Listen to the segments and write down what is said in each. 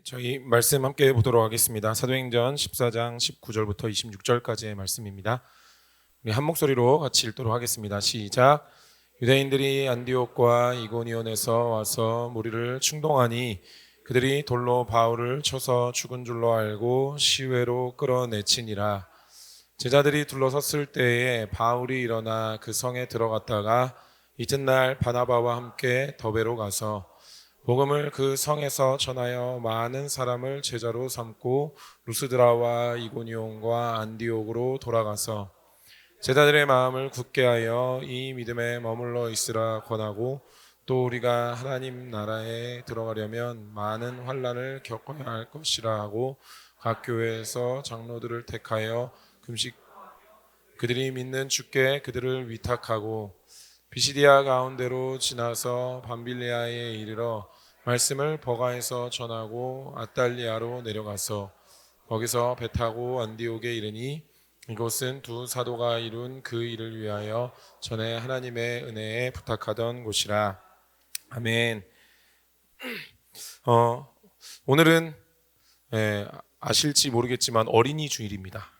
저희 말씀 함께 보도록 하겠습니다. 사도행전 14장 19절부터 26절까지의 말씀입니다. 우리 한 목소리로 같이 읽도록 하겠습니다. 시작. 유대인들이 안디옥과 이고니온에서 와서 무리를 충동하니 그들이 돌로 바울을 쳐서 죽은 줄로 알고 시외로 끌어내치니라. 제자들이 둘러섰을 때에 바울이 일어나 그 성에 들어갔다가 이튿날 바나바와 함께 더베로 가서 복음을 그 성에서 전하여 많은 사람을 제자로 삼고 루스드라와 이고니온과 안디옥으로 돌아가서 제자들의 마음을 굳게 하여 이 믿음에 머물러 있으라 권하고, 또 우리가 하나님 나라에 들어가려면 많은 환난을 겪어야 할 것이라 하고 각 교회에서 장로들을 택하여 금식 그들이 믿는 주께 그들을 위탁하고 비시디아 가운데로 지나서 밤빌리아에 이르러 말씀을 버가에서 전하고 아달리아로 내려가서 거기서 배 타고 안디옥에 이르니 이곳은 두 사도가 이룬 그 일을 위하여 전에 하나님의 은혜에 부탁하던 곳이라. 아멘. 오늘은 아실지 모르겠지만 어린이 주일입니다.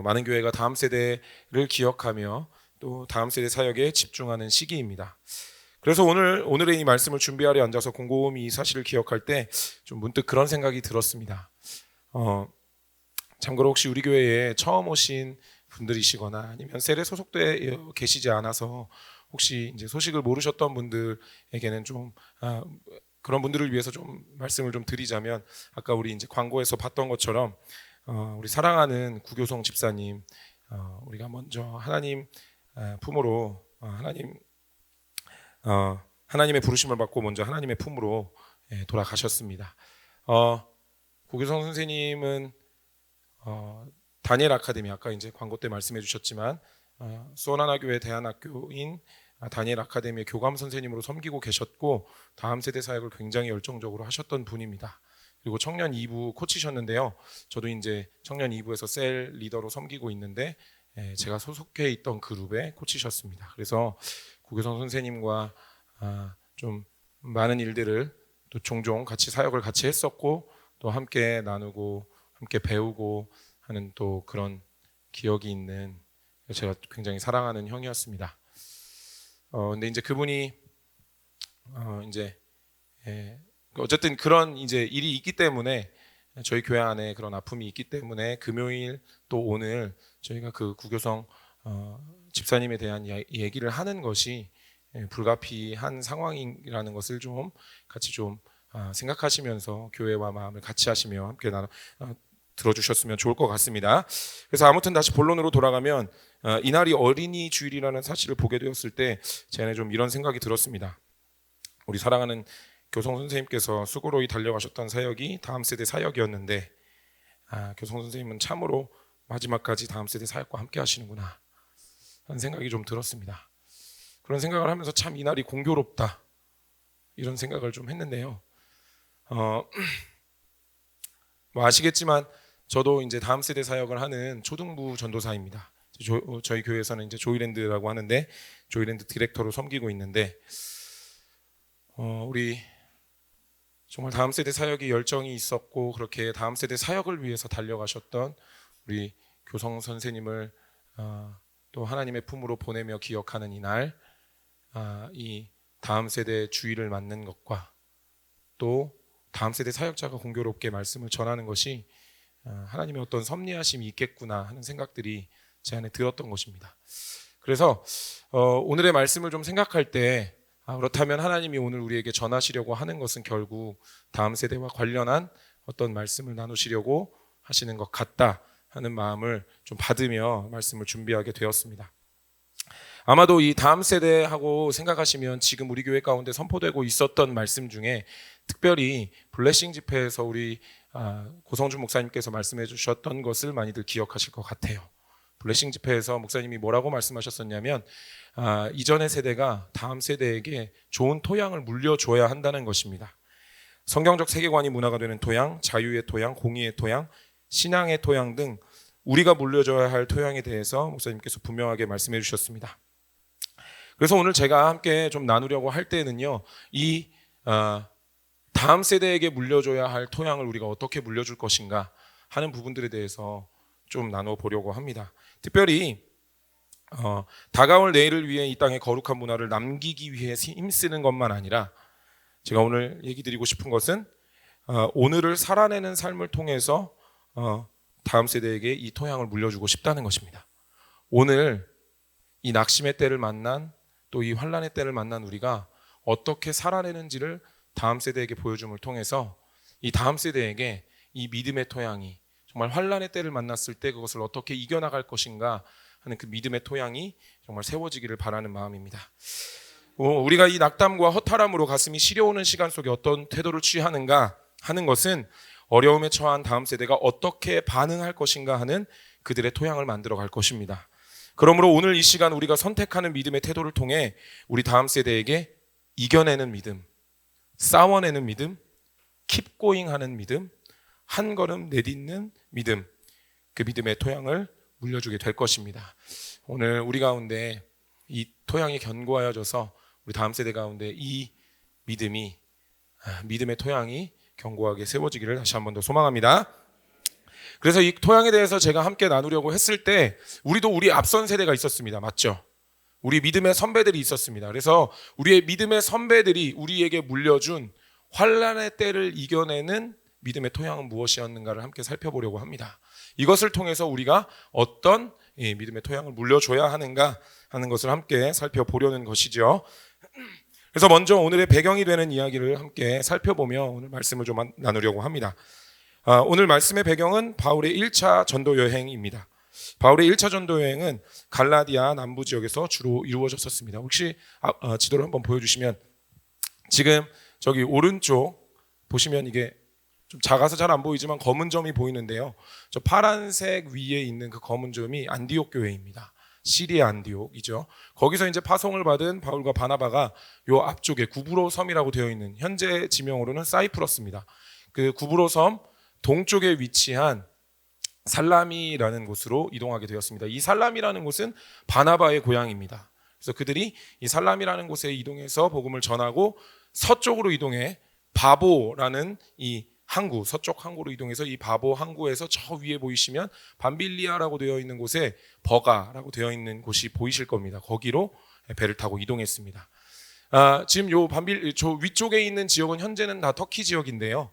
많은 교회가 다음 세대를 기억하며 또 다음 세대 사역에 집중하는 시기입니다. 그래서 오늘의 이 말씀을 준비하려 앉아서 곰곰이 이 사실을 기억할 때 좀 문득 그런 생각이 들었습니다. 참고로 혹시 우리 교회에 처음 오신 분들이시거나 아니면 셀에 소속돼 계시지 않아서 혹시 이제 소식을 모르셨던 분들에게는 좀 그런 분들을 위해서 좀 말씀을 좀 드리자면, 아까 우리 이제 광고에서 봤던 것처럼 우리 사랑하는 구교성 집사님, 우리가 먼저 하나님 품으로 하나님의 부르심을 받고 먼저 하나님의 품으로 돌아가셨습니다. 구교성 선생님은 다니엘 아카데미, 아까 이제 광고 때 말씀해 주셨지만 수원하나교회 대안학교인 다니엘 아카데미의 교감 선생님으로 섬기고 계셨고 다음 세대 사역을 굉장히 열정적으로 하셨던 분입니다. 그리고 청년 2부 코치셨는데요. 저도 이제 청년 2부에서 셀 리더로 섬기고 있는데 제가 소속해 있던 그룹에 코치셨습니다. 그래서 구교성 선생님과 좀 많은 일들을 또 종종 같이 사역을 같이 했었고 또 함께 나누고 함께 배우고 하는 또 그런 기억이 있는, 제가 굉장히 사랑하는 형이었습니다. 근데 이제 그분이 어쨌든 그런 이제 일이 있기 때문에, 저희 교회 안에 그런 아픔이 있기 때문에 금요일 또 오늘 저희가 그 구교성 집사님에 대한 얘기를 하는 것이 불가피한 상황이라는 것을 좀 같이 좀 생각하시면서 교회와 마음을 같이 하시며 함께 들어주셨으면 좋을 것 같습니다. 그래서 아무튼 다시 본론으로 돌아가면 이날이 어린이 주일이라는 사실을 보게 되었을 때 제가 좀 이런 생각이 들었습니다. 우리 사랑하는 교성 선생님께서 수고로이 달려가셨던 사역이 다음 세대 사역이었는데 교성 선생님은 참으로 마지막까지 다음 세대 사역과 함께 하시는구나 하는 생각이 좀 들었습니다. 그런 생각을 하면서 참 이날이 공교롭다 이런 생각을 좀 했는데요. 뭐 아시겠지만 저도 이제 다음 세대 사역을 하는 초등부 전도사입니다. 저희 교회에서는 이제 조이랜드라고 하는데 조이랜드 디렉터로 섬기고 있는데 우리 정말 다음 세대 사역에 열정이 있었고 그렇게 다음 세대 사역을 위해서 달려가셨던 우리 교성 선생님을 또 하나님의 품으로 보내며 기억하는 이날, 이 다음 세대 주일을 맞는 것과 또 다음 세대 사역자가 공교롭게 말씀을 전하는 것이 하나님의 어떤 섭리하심이 있겠구나 하는 생각들이 제 안에 들었던 것입니다. 그래서 오늘의 말씀을 좀 생각할 때 그렇다면 하나님이 오늘 우리에게 전하시려고 하는 것은 결국 다음 세대와 관련한 어떤 말씀을 나누시려고 하시는 것 같다 하는 마음을 좀 받으며 말씀을 준비하게 되었습니다. 아마도 이 다음 세대하고 생각하시면 지금 우리 교회 가운데 선포되고 있었던 말씀 중에 특별히 블레싱 집회에서 우리 고성준 목사님께서 말씀해 주셨던 것을 많이들 기억하실 것 같아요. 블레싱 집회에서 목사님이 뭐라고 말씀하셨었냐면 이전의 세대가 다음 세대에게 좋은 토양을 물려줘야 한다는 것입니다. 성경적 세계관이 문화가 되는 토양, 자유의 토양, 공의의 토양, 신앙의 토양 등 우리가 물려줘야 할 토양에 대해서 목사님께서 분명하게 말씀해 주셨습니다. 그래서 오늘 제가 함께 좀 나누려고 할 때는요, 이 다음 세대에게 물려줘야 할 토양을 우리가 어떻게 물려줄 것인가 하는 부분들에 대해서 좀 나눠 보려고 합니다. 특별히 다가올 내일을 위해 이 땅의 거룩한 문화를 남기기 위해 힘쓰는 것만 아니라, 제가 오늘 얘기 드리고 싶은 것은 오늘을 살아내는 삶을 통해서 다음 세대에게 이 토양을 물려주고 싶다는 것입니다. 오늘 이 낙심의 때를 만난, 또 이 환난의 때를 만난 우리가 어떻게 살아내는지를 다음 세대에게 보여줌을 통해서 이 다음 세대에게 이 믿음의 토양이, 정말 환난의 때를 만났을 때 그것을 어떻게 이겨나갈 것인가 하는 그 믿음의 토양이 정말 세워지기를 바라는 마음입니다. 우리가 이 낙담과 허탈함으로 가슴이 시려오는 시간 속에 어떤 태도를 취하는가 하는 것은 어려움에 처한 다음 세대가 어떻게 반응할 것인가 하는 그들의 토양을 만들어 갈 것입니다. 그러므로 오늘 이 시간 우리가 선택하는 믿음의 태도를 통해 우리 다음 세대에게 이겨내는 믿음, 싸워내는 믿음, keep going 하는 믿음, 한 걸음 내딛는 믿음, 그 믿음의 토양을 물려주게 될 것입니다. 오늘 우리 가운데 이 토양이 견고하여져서 우리 다음 세대 가운데 이 믿음의 토양이 견고하게 세워지기를 다시 한 번 더 소망합니다. 그래서 이 토양에 대해서 제가 함께 나누려고 했을 때 우리도 우리 앞선 세대가 있었습니다. 맞죠? 우리 믿음의 선배들이 있었습니다. 그래서 우리의 믿음의 선배들이 우리에게 물려준 환난의 때를 이겨내는 믿음의 토양은 무엇이었는가를 함께 살펴보려고 합니다. 이것을 통해서 우리가 어떤 믿음의 토양을 물려줘야 하는가 하는 것을 함께 살펴보려는 것이죠. 그래서 먼저 오늘의 배경이 되는 이야기를 함께 살펴보며 오늘 말씀을 좀 나누려고 합니다. 오늘 말씀의 배경은 바울의 1차 전도 여행입니다. 바울의 1차 전도 여행은 갈라디아 남부 지역에서 주로 이루어졌었습니다. 혹시 지도를 한번 보여주시면, 지금 저기 오른쪽 보시면 이게 좀 작아서 잘 안 보이지만 검은 점이 보이는데요. 저 파란색 위에 있는 그 검은 점이 안디옥 교회입니다. 시리아 안디옥이죠. 거기서 이제 파송을 받은 바울과 바나바가 요 앞쪽에 구브로 섬이라고 되어 있는, 현재 지명으로는 사이프러스입니다. 그 구브로 섬 동쪽에 위치한 살라미라는 곳으로 이동하게 되었습니다. 이 살라미라는 곳은 바나바의 고향입니다. 그래서 그들이 이 살라미라는 곳에 이동해서 복음을 전하고 서쪽으로 이동해 바보라는 이 항구, 서쪽 항구로 이동해서 이 바보 항구에서 저 위에 보이시면 밤빌리아라고 되어 있는 곳에 버가라고 되어 있는 곳이 보이실 겁니다. 거기로 배를 타고 이동했습니다. 지금 저 위쪽에 있는 지역은 현재는 다 터키 지역인데요.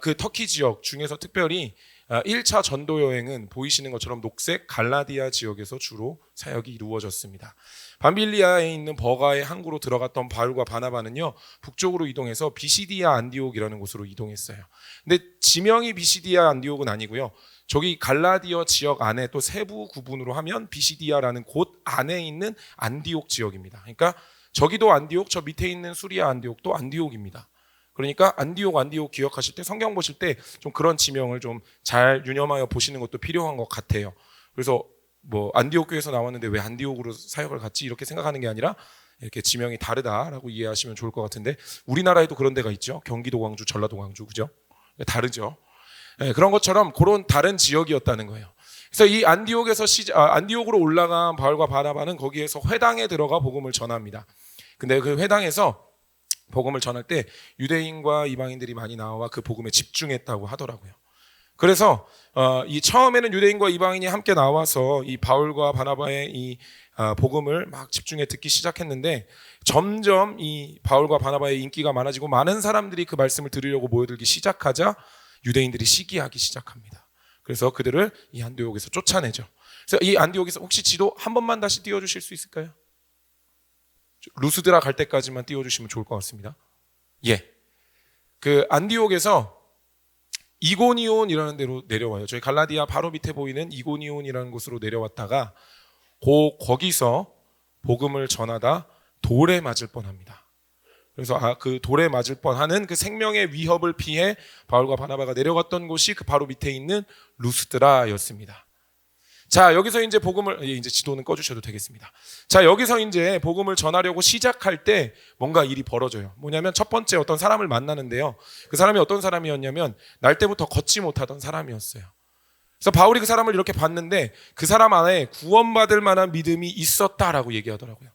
그 터키 지역 중에서 특별히 1차 전도 여행은 보이시는 것처럼 녹색 갈라디아 지역에서 주로 사역이 이루어졌습니다. 밤빌리아에 있는 버가의 항구로 들어갔던 바울과 바나바는요, 북쪽으로 이동해서 비시디아 안디옥이라는 곳으로 이동했어요. 근데 지명이 비시디아 안디옥은 아니고요. 저기 갈라디아 지역 안에 또 세부 구분으로 하면 비시디아라는 곳 안에 있는 안디옥 지역입니다. 그러니까 저기도 안디옥, 저 밑에 있는 수리아 안디옥도 안디옥입니다. 그러니까 안디옥 기억하실 때, 성경 보실 때 좀 그런 지명을 좀 잘 유념하여 보시는 것도 필요한 것 같아요. 그래서 뭐 안디옥 교회에서 나왔는데 왜 안디옥으로 사역을 갔지 이렇게 생각하는 게 아니라 이렇게 지명이 다르다라고 이해하시면 좋을 것 같은데, 우리나라에도 그런 데가 있죠. 경기도 광주, 전라도 광주, 그죠? 다르죠. 네, 그런 것처럼 그런 다른 지역이었다는 거예요. 그래서 이 안디옥으로 올라간 바울과 바나바는 거기에서 회당에 들어가 복음을 전합니다. 근데 그 회당에서 복음을 전할 때 유대인과 이방인들이 많이 나와 그 복음에 집중했다고 하더라고요. 그래서 이 처음에는 유대인과 이방인이 함께 나와서 이 바울과 바나바의 이 복음을 막 집중해 듣기 시작했는데, 점점 이 바울과 바나바의 인기가 많아지고 많은 사람들이 그 말씀을 들으려고 모여들기 시작하자 유대인들이 시기하기 시작합니다. 그래서 그들을 이 안디옥에서 쫓아내죠. 그래서 이 안디옥에서 혹시 지도 한 번만 다시 띄워주실 수 있을까요? 루스드라 갈 때까지만 띄워주시면 좋을 것 같습니다. 예, 그 안디옥에서 이고니온이라는 데로 내려와요. 저희 갈라디아 바로 밑에 보이는 이고니온이라는 곳으로 내려왔다가 거기서 복음을 전하다 돌에 맞을 뻔합니다. 그래서 그 돌에 맞을 뻔하는 그 생명의 위협을 피해 바울과 바나바가 내려갔던 곳이 그 바로 밑에 있는 루스드라였습니다. 자, 여기서 이제 이제 지도는 꺼주셔도 되겠습니다. 자, 여기서 이제 복음을 전하려고 시작할 때 뭔가 일이 벌어져요. 뭐냐면 첫 번째 어떤 사람을 만나는데요. 그 사람이 어떤 사람이었냐면 날 때부터 걷지 못하던 사람이었어요. 그래서 바울이 그 사람을 이렇게 봤는데 그 사람 안에 구원받을 만한 믿음이 있었다라고 얘기하더라고요.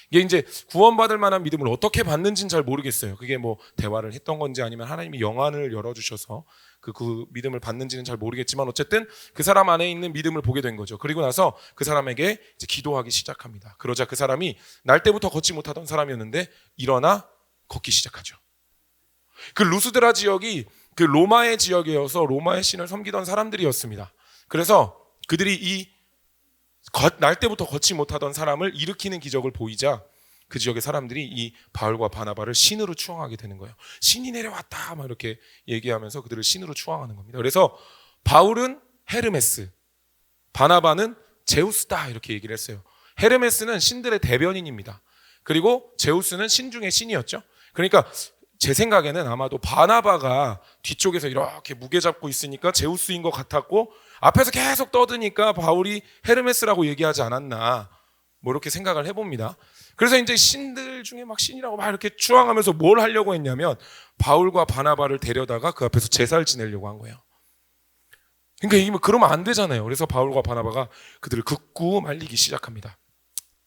이게 이제 구원받을 만한 믿음을 어떻게 받는지는 잘 모르겠어요. 그게 뭐 대화를 했던 건지 아니면 하나님이 영안을 열어주셔서 그 믿음을 받는지는 잘 모르겠지만 어쨌든 그 사람 안에 있는 믿음을 보게 된 거죠. 그리고 나서 그 사람에게 이제 기도하기 시작합니다. 그러자 그 사람이 날 때부터 걷지 못하던 사람이었는데 일어나 걷기 시작하죠. 그 루스드라 지역이 그 로마의 지역이어서 로마의 신을 섬기던 사람들이었습니다. 그래서 그들이 날 때부터 걷지 못하던 사람을 일으키는 기적을 보이자 그 지역의 사람들이 이 바울과 바나바를 신으로 추앙하게 되는 거예요. 신이 내려왔다 막 이렇게 얘기하면서 그들을 신으로 추앙하는 겁니다. 그래서 바울은 헤르메스, 바나바는 제우스다 이렇게 얘기를 했어요. 헤르메스는 신들의 대변인입니다. 그리고 제우스는 신 중의 신이었죠. 그러니까 제 생각에는 아마도 바나바가 뒤쪽에서 이렇게 무게 잡고 있으니까 제우스인 것 같았고 앞에서 계속 떠드니까 바울이 헤르메스라고 얘기하지 않았나 뭐 이렇게 생각을 해봅니다. 그래서 이제 신들 중에 막 신이라고 막 이렇게 추앙하면서 뭘 하려고 했냐면 바울과 바나바를 데려다가 그 앞에서 제사를 지내려고 한 거예요. 그러니까 이게 그러면 안 되잖아요. 그래서 바울과 바나바가 그들을 긋고 말리기 시작합니다.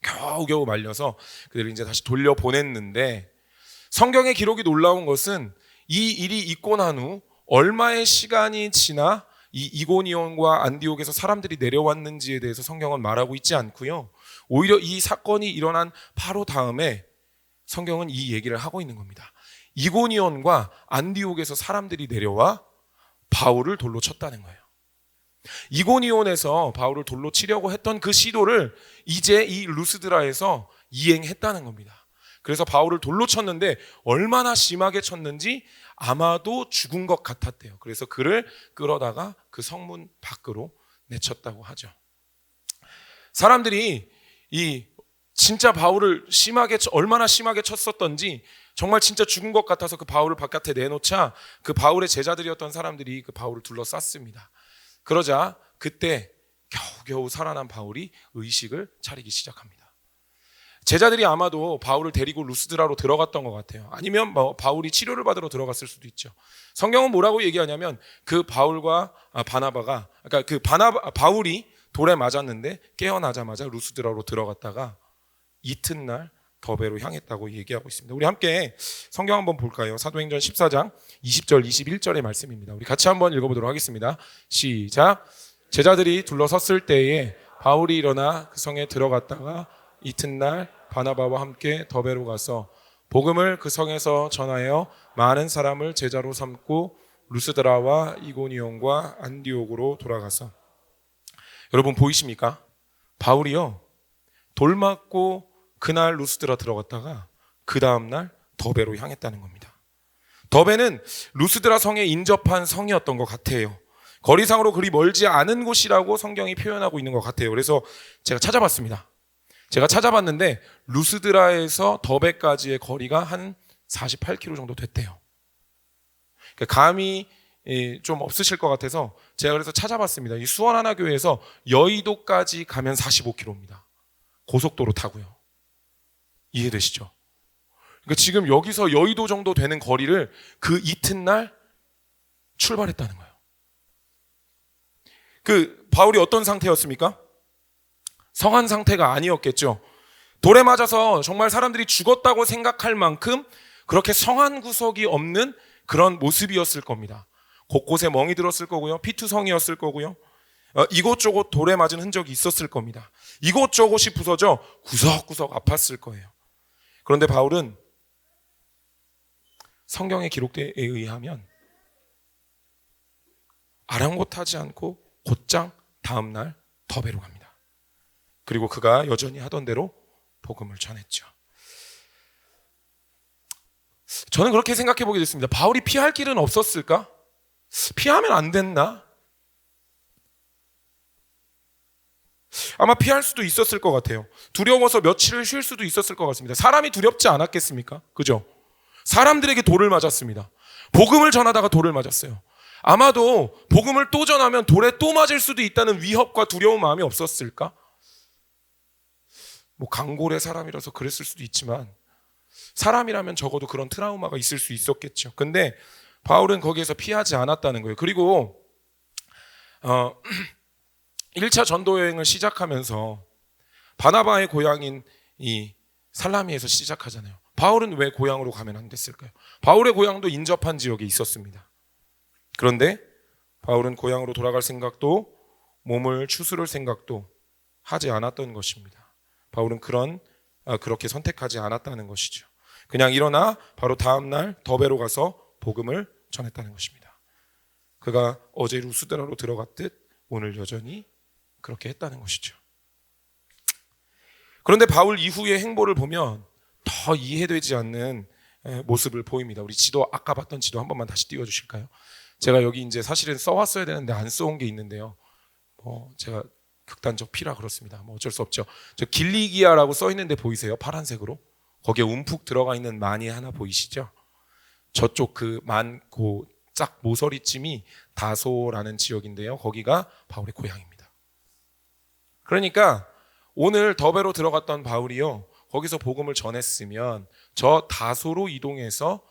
겨우겨우 말려서 그들을 이제 다시 돌려보냈는데 성경의 기록이 놀라운 것은 이 일이 있고 난 후 얼마의 시간이 지나 이 이고니온과 안디옥에서 사람들이 내려왔는지에 대해서 성경은 말하고 있지 않고요. 오히려 이 사건이 일어난 바로 다음에 성경은 이 얘기를 하고 있는 겁니다. 이고니온과 안디옥에서 사람들이 내려와 바울을 돌로 쳤다는 거예요. 이고니온에서 바울을 돌로 치려고 했던 그 시도를 이제 이 루스드라에서 이행했다는 겁니다. 그래서 바울을 돌로 쳤는데 얼마나 심하게 쳤는지 아마도 죽은 것 같았대요. 그래서 그를 끌어다가 그 성문 밖으로 내쳤다고 하죠. 사람들이 이 진짜 바울을 얼마나 심하게 쳤었던지 정말 진짜 죽은 것 같아서 그 바울을 바깥에 내놓자 그 바울의 제자들이었던 사람들이 그 바울을 둘러쌌습니다. 그러자 그때 겨우겨우 살아난 바울이 의식을 차리기 시작합니다. 제자들이 아마도 바울을 데리고 루스드라로 들어갔던 것 같아요. 아니면 바울이 치료를 받으러 들어갔을 수도 있죠. 성경은 뭐라고 얘기하냐면 그 바울과 바나바가 그러니까 바울이 돌에 맞았는데 깨어나자마자 루스드라로 들어갔다가 이튿날 더베로 향했다고 얘기하고 있습니다. 우리 함께 성경 한번 볼까요? 사도행전 14장 20절 21절의 말씀입니다. 우리 같이 한번 읽어보도록 하겠습니다. 시작. 제자들이 둘러섰을 때에 바울이 일어나 그 성에 들어갔다가 이튿날 바나바와 함께 더베로 가서 복음을 그 성에서 전하여 많은 사람을 제자로 삼고 루스드라와 이고니온과 안디옥으로 돌아가서. 여러분 보이십니까? 바울이요 돌 맞고 그날 루스드라 들어갔다가 그 다음날 더베로 향했다는 겁니다. 더베는 루스드라 성에 인접한 성이었던 것 같아요. 거리상으로 그리 멀지 않은 곳이라고 성경이 표현하고 있는 것 같아요. 그래서 제가 찾아봤는데 루스드라에서 더베까지의 거리가 한 48km 정도 됐대요. 그러니까 감이 좀 없으실 것 같아서 제가 그래서 찾아봤습니다. 이 수원하나교회에서 여의도까지 가면 45km입니다. 고속도로 타고요. 이해되시죠? 그러니까 지금 여기서 여의도 정도 되는 거리를 그 이튿날 출발했다는 거예요. 그 바울이 어떤 상태였습니까? 성한 상태가 아니었겠죠. 돌에 맞아서 정말 사람들이 죽었다고 생각할 만큼 그렇게 성한 구석이 없는 그런 모습이었을 겁니다. 곳곳에 멍이 들었을 거고요. 피투성이었을 거고요. 이곳저곳 돌에 맞은 흔적이 있었을 겁니다. 이곳저곳이 부서져 구석구석 아팠을 거예요. 그런데 바울은 성경의 기록에 의하면 아랑곳하지 않고 곧장 다음날 더베로 갑니다. 그리고 그가 여전히 하던 대로 복음을 전했죠. 저는 그렇게 생각해 보게 됐습니다. 바울이 피할 길은 없었을까? 피하면 안 됐나? 아마 피할 수도 있었을 것 같아요. 두려워서 며칠을 쉴 수도 있었을 것 같습니다. 사람이 두렵지 않았겠습니까? 그죠? 사람들에게 돌을 맞았습니다. 복음을 전하다가 돌을 맞았어요. 아마도 복음을 또 전하면 돌에 또 맞을 수도 있다는 위협과 두려운 마음이 없었을까? 뭐 강골의 사람이라서 그랬을 수도 있지만 사람이라면 적어도 그런 트라우마가 있을 수 있었겠죠. 근데 바울은 거기에서 피하지 않았다는 거예요. 그리고 1차 전도 여행을 시작하면서 바나바의 고향인 이 살라미에서 시작하잖아요. 바울은 왜 고향으로 가면 안 됐을까요? 바울의 고향도 인접한 지역에 있었습니다. 그런데 바울은 고향으로 돌아갈 생각도 몸을 추스를 생각도 하지 않았던 것입니다. 바울은 그렇게 선택하지 않았다는 것이죠. 그냥 일어나 바로 다음날 더베로 가서 복음을 전했다는 것입니다. 그가 어제 루스드라로 들어갔듯 오늘 여전히 그렇게 했다는 것이죠. 그런데 바울 이후의 행보를 보면 더 이해되지 않는 모습을 보입니다. 우리 지도, 아까 봤던 지도 한 번만 다시 띄워주실까요? 제가 여기 이제 사실은 써왔어야 되는데 안 써온 게 있는데요. 제가 극단적 피라 그렇습니다. 어쩔 수 없죠. 저 길리기아라고 써 있는데 보이세요? 파란색으로. 거기에 움푹 들어가 있는 만이 하나 보이시죠? 저쪽 그 많고 짝 모서리쯤이 다소라는 지역인데요. 거기가 바울의 고향입니다. 그러니까 오늘 더베로 들어갔던 바울이요, 거기서 복음을 전했으면 저 다소로 이동해서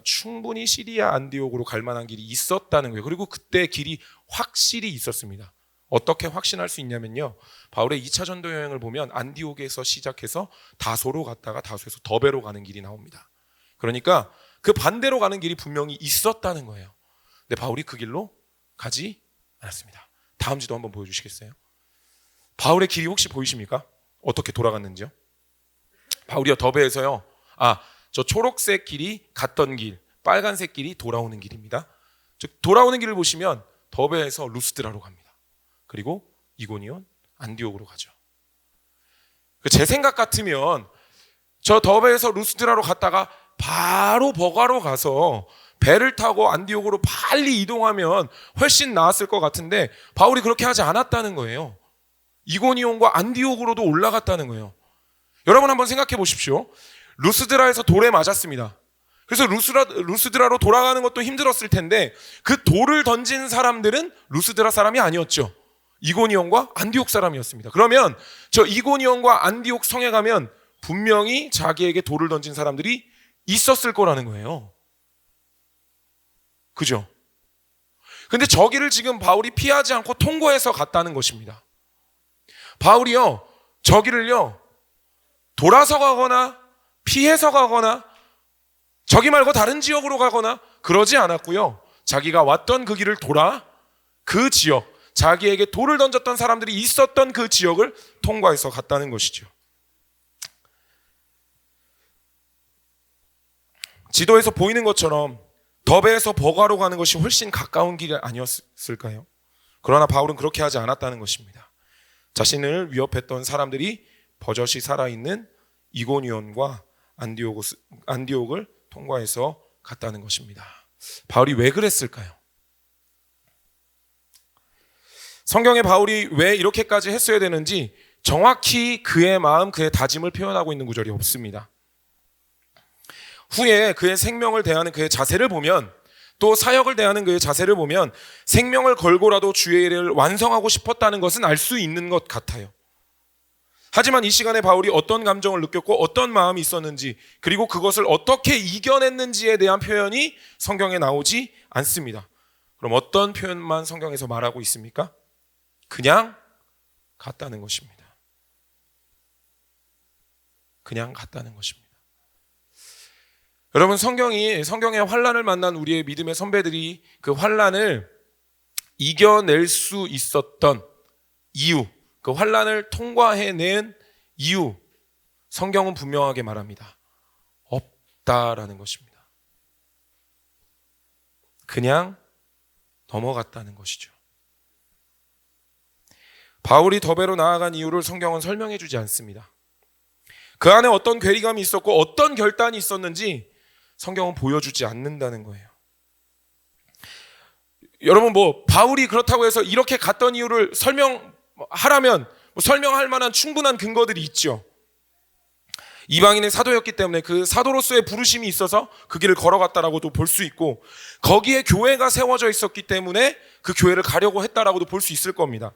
충분히 시리아 안디옥으로 갈 만한 길이 있었다는 거예요. 그리고 그때 길이 확실히 있었습니다. 어떻게 확신할 수 있냐면요, 바울의 2차 전도 여행을 보면 안디옥에서 시작해서 다소로 갔다가 다소에서 더베로 가는 길이 나옵니다. 그러니까 그 반대로 가는 길이 분명히 있었다는 거예요. 근데 바울이 그 길로 가지 않았습니다. 다음 지도 한번 보여주시겠어요? 바울의 길이 혹시 보이십니까? 어떻게 돌아갔는지요? 바울이요, 더베에서요, 저 초록색 길이 갔던 길, 빨간색 길이 돌아오는 길입니다. 즉 돌아오는 길을 보시면 더베에서 루스드라로 갑니다. 그리고 이고니온, 안디옥으로 가죠. 제 생각 같으면 저 더베에서 루스드라로 갔다가 바로 버가로 가서 배를 타고 안디옥으로 빨리 이동하면 훨씬 나았을 것 같은데 바울이 그렇게 하지 않았다는 거예요. 이고니온과 안디옥으로도 올라갔다는 거예요. 여러분 한번 생각해 보십시오. 루스드라에서 돌에 맞았습니다. 그래서 루스드라로 돌아가는 것도 힘들었을 텐데 그 돌을 던진 사람들은 루스드라 사람이 아니었죠. 이고니온과 안디옥 사람이었습니다. 그러면 저 이고니온과 안디옥 성에 가면 분명히 자기에게 돌을 던진 사람들이 있었을 거라는 거예요. 그죠? 근데 저기를 지금 바울이 피하지 않고 통과해서 갔다는 것입니다. 바울이요, 저기를요, 돌아서 가거나 피해서 가거나 저기 말고 다른 지역으로 가거나 그러지 않았고요. 자기가 왔던 그 길을 돌아 그 지역, 자기에게 돌을 던졌던 사람들이 있었던 그 지역을 통과해서 갔다는 것이죠. 지도에서 보이는 것처럼 더베에서 버가로 가는 것이 훨씬 가까운 길이 아니었을까요? 그러나 바울은 그렇게 하지 않았다는 것입니다. 자신을 위협했던 사람들이 버젓이 살아있는 이고니온과 안디옥을 통과해서 갔다는 것입니다. 바울이 왜 그랬을까요? 성경에 바울이 왜 이렇게까지 했어야 되는지 정확히 그의 마음, 그의 다짐을 표현하고 있는 구절이 없습니다. 후에 그의 생명을 대하는 그의 자세를 보면, 또 사역을 대하는 그의 자세를 보면 생명을 걸고라도 주의 일을 완성하고 싶었다는 것은 알 수 있는 것 같아요. 하지만 이 시간에 바울이 어떤 감정을 느꼈고 어떤 마음이 있었는지, 그리고 그것을 어떻게 이겨냈는지에 대한 표현이 성경에 나오지 않습니다. 그럼 어떤 표현만 성경에서 말하고 있습니까? 그냥 갔다는 것입니다. 그냥 갔다는 것입니다. 여러분, 성경의 환난을 만난 우리의 믿음의 선배들이 그 환난을 이겨낼 수 있었던 이유, 그 환난을 통과해낸 이유, 성경은 분명하게 말합니다. 없다라는 것입니다. 그냥 넘어갔다는 것이죠. 바울이 더베로 나아간 이유를 성경은 설명해 주지 않습니다. 그 안에 어떤 괴리감이 있었고 어떤 결단이 있었는지 성경은 보여주지 않는다는 거예요. 여러분, 바울이 그렇다고 해서 이렇게 갔던 이유를 설명하라면 설명할 만한 충분한 근거들이 있죠. 이방인의 사도였기 때문에 그 사도로서의 부르심이 있어서 그 길을 걸어갔다라고도 볼 수 있고, 거기에 교회가 세워져 있었기 때문에 그 교회를 가려고 했다라고도 볼 수 있을 겁니다.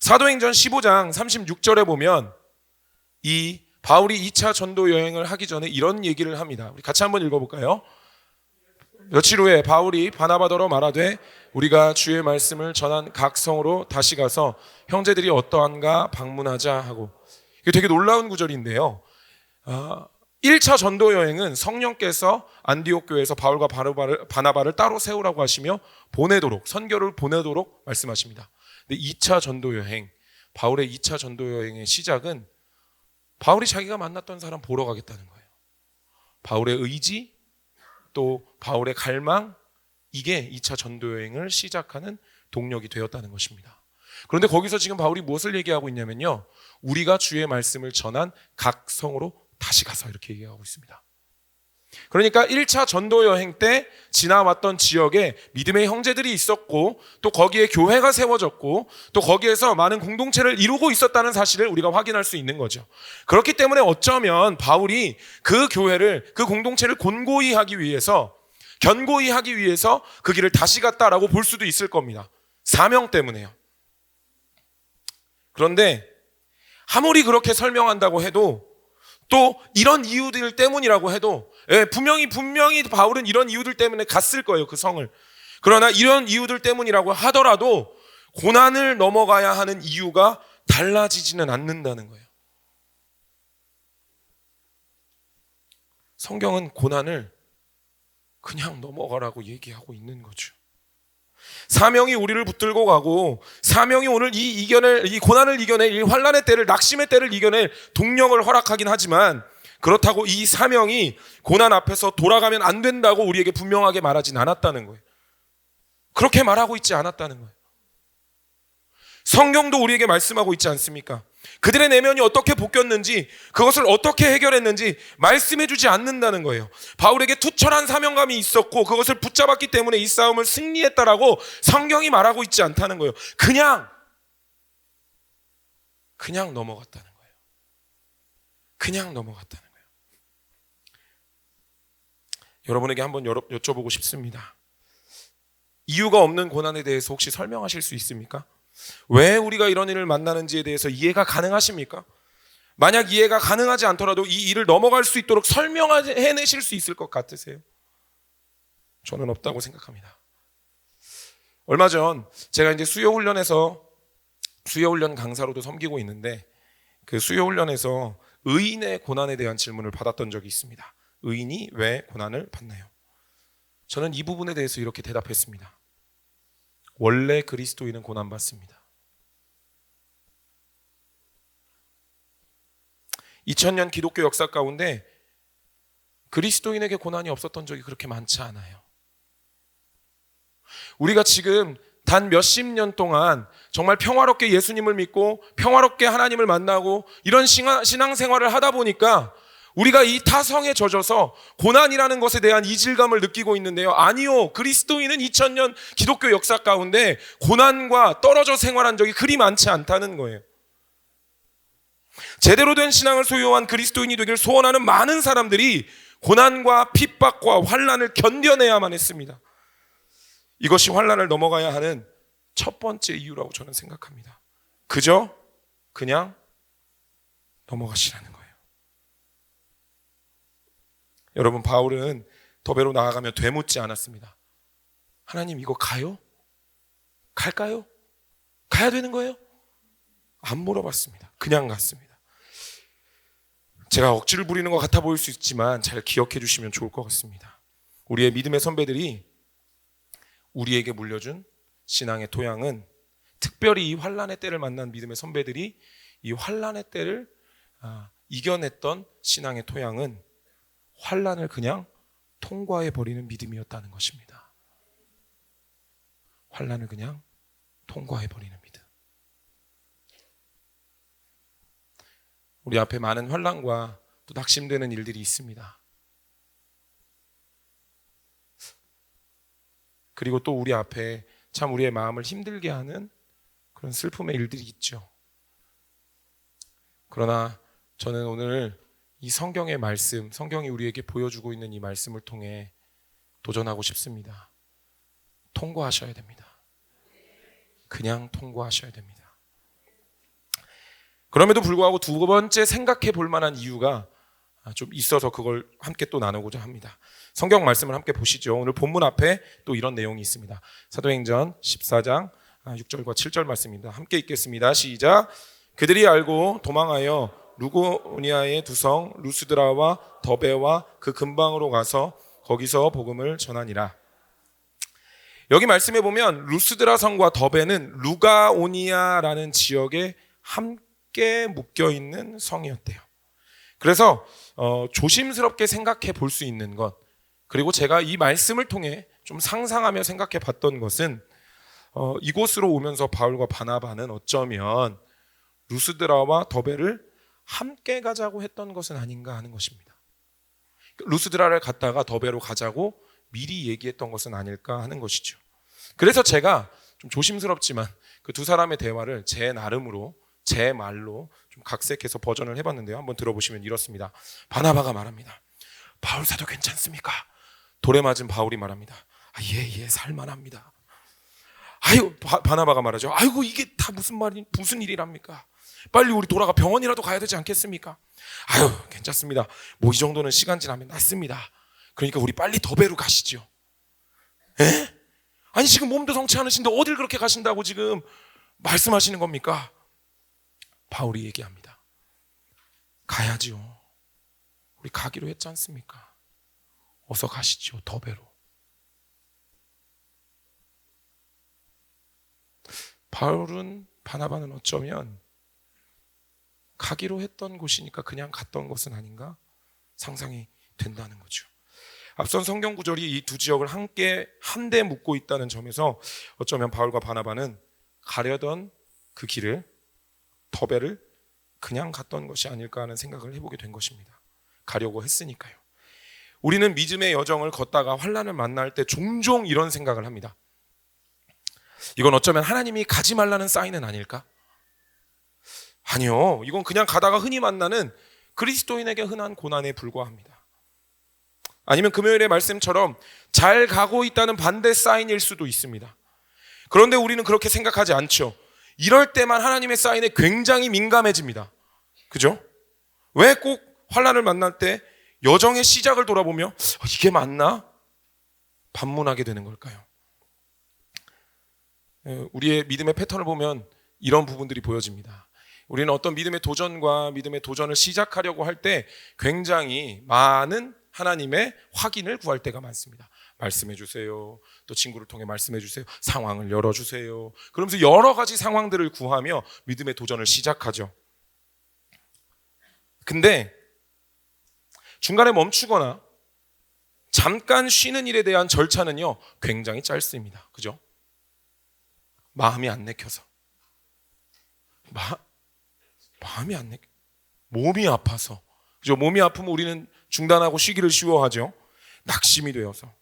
사도행전 15장 36절에 보면 이 바울이 2차 전도 여행을 하기 전에 이런 얘기를 합니다. 우리 같이 한번 읽어볼까요? 며칠 후에 바울이 바나바더러 말하되 우리가 주의 말씀을 전한 각 성으로 다시 가서 형제들이 어떠한가 방문하자 하고. 이게 되게 놀라운 구절인데요. 1차 전도 여행은 성령께서 안디옥 교회에서 바울과 바나바를 따로 세우라고 하시며 보내도록, 선교를 보내도록 말씀하십니다. 근데 2차 전도 여행, 바울의 2차 전도 여행의 시작은 바울이 자기가 만났던 사람 보러 가겠다는 거예요. 바울의 의지, 또 바울의 갈망, 이게 2차 전도 여행을 시작하는 동력이 되었다는 것입니다. 그런데 거기서 지금 바울이 무엇을 얘기하고 있냐면요, 우리가 주의 말씀을 전한 각 성으로 다시 가서 이렇게 얘기하고 있습니다. 그러니까 1차 전도 여행 때 지나왔던 지역에 믿음의 형제들이 있었고, 또 거기에 교회가 세워졌고, 또 거기에서 많은 공동체를 이루고 있었다는 사실을 우리가 확인할 수 있는 거죠. 그렇기 때문에 어쩌면 바울이 그 교회를, 그 공동체를 곤고히 하기 위해서, 견고히 하기 위해서 그 길을 다시 갔다라고 볼 수도 있을 겁니다. 사명 때문에요. 그런데 아무리 그렇게 설명한다고 해도, 또 이런 이유들 때문이라고 해도, 분명히 바울은 이런 이유들 때문에 갔을 거예요, 그 성을. 그러나 이런 이유들 때문이라고 하더라도 고난을 넘어가야 하는 이유가 달라지지는 않는다는 거예요. 성경은 고난을 그냥 넘어가라고 얘기하고 있는 거죠. 사명이 우리를 붙들고 가고, 사명이 오늘 이 고난을 이겨낼, 이 환난의 때를, 낙심의 때를 이겨낼 동력을 허락하긴 하지만, 그렇다고 이 사명이 고난 앞에서 돌아가면 안 된다고 우리에게 분명하게 말하진 않았다는 거예요. 그렇게 말하고 있지 않았다는 거예요. 성경도 우리에게 말씀하고 있지 않습니까? 그들의 내면이 어떻게 바뀌었는지, 그것을 어떻게 해결했는지 말씀해 주지 않는다는 거예요. 바울에게 투철한 사명감이 있었고 그것을 붙잡았기 때문에 이 싸움을 승리했다라고 성경이 말하고 있지 않다는 거예요. 그냥 넘어갔다는 거예요. 그냥 넘어갔다는 거예요. 여러분에게 한번 여쭤보고 싶습니다. 이유가 없는 고난에 대해서 혹시 설명하실 수 있습니까? 왜 우리가 이런 일을 만나는지에 대해서 이해가 가능하십니까? 만약 이해가 가능하지 않더라도 이 일을 넘어갈 수 있도록 설명해내실 수 있을 것 같으세요? 저는 없다고 생각합니다. 얼마 전 제가 이제 수요훈련 강사로도 섬기고 있는데, 그 수요훈련에서 의인의 고난에 대한 질문을 받았던 적이 있습니다. 의인이 왜 고난을 받나요? 저는 이 부분에 대해서 이렇게 대답했습니다. 원래 그리스도인은 고난받습니다. 2000년 기독교 역사 가운데 그리스도인에게 고난이 없었던 적이 그렇게 많지 않아요. 우리가 지금 단 몇십 년 동안 정말 평화롭게 예수님을 믿고 평화롭게 하나님을 만나고 이런 신앙생활을 하다 보니까 우리가 이 타성에 젖어서 고난이라는 것에 대한 이질감을 느끼고 있는데요. 아니요. 그리스도인은 2000년 기독교 역사 가운데 고난과 떨어져 생활한 적이 그리 많지 않다는 거예요. 제대로 된 신앙을 소유한 그리스도인이 되길 소원하는 많은 사람들이 고난과 핍박과 환난을 견뎌내야만 했습니다. 이것이 환난을 넘어가야 하는 첫 번째 이유라고 저는 생각합니다. 그냥 넘어가시라는 거예요. 여러분, 바울은 더베로 나아가며 되묻지 않았습니다. 하나님, 이거 가요? 갈까요? 가야 되는 거예요? 안 물어봤습니다. 그냥 갔습니다. 제가 억지를 부리는 것 같아 보일 수 있지만 잘 기억해 주시면 좋을 것 같습니다. 우리의 믿음의 선배들이 우리에게 물려준 신앙의 토양은, 특별히 이 환난의 때를 만난 믿음의 선배들이 이 환난의 때를 이겨냈던 신앙의 토양은 환난을 그냥 통과해버리는 믿음이었다는 것입니다. 환난을 그냥 통과해버리는 믿음. 우리 앞에 많은 환난과 또 낙심되는 일들이 있습니다. 그리고 또 우리 앞에 참 우리의 마음을 힘들게 하는 그런 슬픔의 일들이 있죠. 그러나 저는 오늘 이 성경의 말씀, 성경이 우리에게 보여주고 있는 이 말씀을 통해 도전하고 싶습니다. 통과하셔야 됩니다. 그냥 통과하셔야 됩니다. 그럼에도 불구하고 두 번째 생각해 볼 만한 이유가 좀 있어서 그걸 함께 또 나누고자 합니다. 성경 말씀을 함께 보시죠. 오늘 본문 앞에 또 이런 내용이 있습니다. 사도행전 14장 6절과 7절 말씀입니다. 함께 읽겠습니다. 시작. 그들이 알고 도망하여 루고니아의 두 성 루스드라와 더베와 그 근방으로 가서 거기서 복음을 전하니라. 여기 말씀해 보면 루스드라 성과 더베는 루가오니아라는 지역에 함께 묶여 있는 성이었대요. 그래서 조심스럽게 생각해 볼 수 있는 것, 그리고 제가 이 말씀을 통해 좀 상상하며 생각해 봤던 것은 이곳으로 오면서 바울과 바나바는 어쩌면 루스드라와 더베를 함께 가자고 했던 것은 아닌가 하는 것입니다. 루스드라를 갔다가 더베로 가자고 미리 얘기했던 것은 아닐까 하는 것이죠. 그래서 제가 좀 조심스럽지만 그 두 사람의 대화를 제 나름으로, 제 말로 좀 각색해서 버전을 해봤는데요. 한번 들어보시면 이렇습니다. 바나바가 말합니다. 바울 사도 괜찮습니까? 돌에 맞은 바울이 말합니다. 예, 살만합니다. 바나바가 말하죠. 아이고, 이게 다 무슨 일이랍니까? 빨리 우리 돌아가 병원이라도 가야 되지 않겠습니까? 괜찮습니다. 뭐 이 정도는 시간 지나면 낫습니다. 그러니까 우리 빨리 더베로 가시죠. 에? 아니, 지금 몸도 성치 않으신데 어딜 그렇게 가신다고 지금 말씀하시는 겁니까? 바울이 얘기합니다. 가야지요. 우리 가기로 했지 않습니까? 어서 가시죠, 더베로. 바울은, 바나바는 어쩌면 가기로 했던 곳이니까 그냥 갔던 것은 아닌가 상상이 된다는 거죠. 앞선 성경 구절이 이 두 지역을 함께 한데 묶고 있다는 점에서 어쩌면 바울과 바나바는 가려던 그 길을, 더베를 그냥 갔던 것이 아닐까 하는 생각을 해보게 된 것입니다. 가려고 했으니까요. 우리는 믿음의 여정을 걷다가 환난을 만날 때 종종 이런 생각을 합니다. 이건 어쩌면 하나님이 가지 말라는 사인은 아닐까? 아니요, 이건 그냥 가다가 흔히 만나는 그리스도인에게 흔한 고난에 불과합니다. 아니면 금요일의 말씀처럼 잘 가고 있다는 반대 사인일 수도 있습니다. 그런데 우리는 그렇게 생각하지 않죠. 이럴 때만 하나님의 사인에 굉장히 민감해집니다. 그죠? 왜 꼭 환난을 만날 때 여정의 시작을 돌아보며 이게 맞나? 반문하게 되는 걸까요? 우리의 믿음의 패턴을 보면 이런 부분들이 보여집니다. 우리는 어떤 믿음의 도전과 믿음의 도전을 시작하려고 할 때 굉장히 많은 하나님의 확인을 구할 때가 많습니다. 말씀해 주세요. 또 친구를 통해 말씀해 주세요. 상황을 열어주세요. 그러면서 여러 가지 상황들을 구하며 믿음의 도전을 시작하죠. 근데 중간에 멈추거나 잠깐 쉬는 일에 대한 절차는요, 굉장히 짧습니다. 그죠? 마음이 안 내켜서. 마음이 안 내켜. 몸이 아파서. 그죠? 몸이 아프면 우리는 중단하고 쉬기를 쉬워하죠. 낙심이 되어서.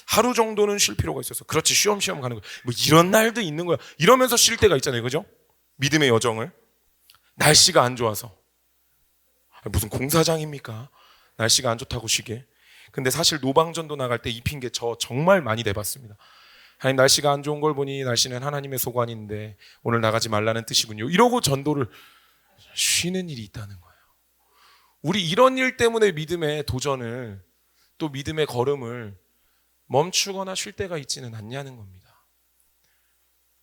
하루 정도는 쉴 필요가 있어서. 그렇지, 쉬엄쉬엄 가는 거야. 뭐 이런 날도 있는 거야. 이러면서 쉴 때가 있잖아요. 그죠? 믿음의 여정을. 날씨가 안 좋아서. 무슨 공사장입니까? 날씨가 안 좋다고 쉬게. 근데 사실 노방전도 나갈 때 이 핑계 저 정말 많이 내봤습니다. 하나님, 날씨가 안 좋은 걸 보니 날씨는 하나님의 소관인데 오늘 나가지 말라는 뜻이군요. 이러고 전도를 쉬는 일이 있다는 거예요. 우리 이런 일 때문에 믿음의 도전을, 또 믿음의 걸음을 멈추거나 쉴 때가 있지는 않냐는 겁니다.